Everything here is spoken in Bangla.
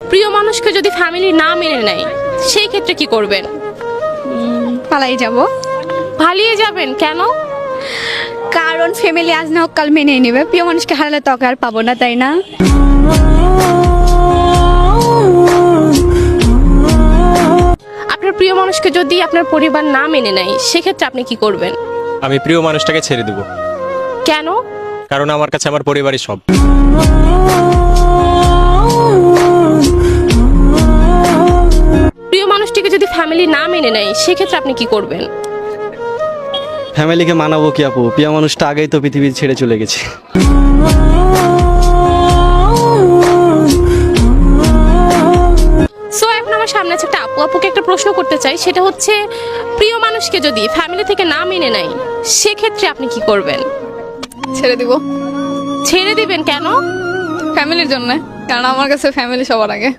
প্রিয় মানুষকে যদি ফ্যামিলি না মেনে নেয় সেই ক্ষেত্রে কি করবেন? পালাই যাব, পালিয়ে যাবেন কেন? কারণ ফ্যামিলি আজ না হোক কাল মেনেই নেবে। প্রিয় মানুষকে হারালে তোকে আর পাবো না, তাই না? আপনার প্রিয় মানুষকে যদি আপনার পরিবার না মেনে নেয় সেক্ষেত্রে আপনি কি করবেন? আমি প্রিয় মানুষটাকে ছেড়ে দেব, কেন? কারণ আমার কাছে আমার পরিবারই সব। প্রিয় মানুষটিকে যদি ফ্যামিলি না মেনে নেয় সেক্ষেত্রে আপনি কি করবেন? ফ্যামিলিকে মানাবো কি আপু, প্রিয় মানুষটা আগেই তো পৃথিবী ছেড়ে চলে গেছে। সো এখন আমার সামনে আছে একটা আপুকে একটা প্রশ্ন করতে চাই, সেটা হচ্ছে প্রিয় মানুষকে যদি ফ্যামিলি থেকে না মেনে নেয় সেক্ষেত্রে আপনি কি করবেন? ছেড়ে দিব ছেড়ে দিবেন কেন? ফ্যামিলির জন্য, কারণ আমার কাছে ফ্যামিলি সবার আগে।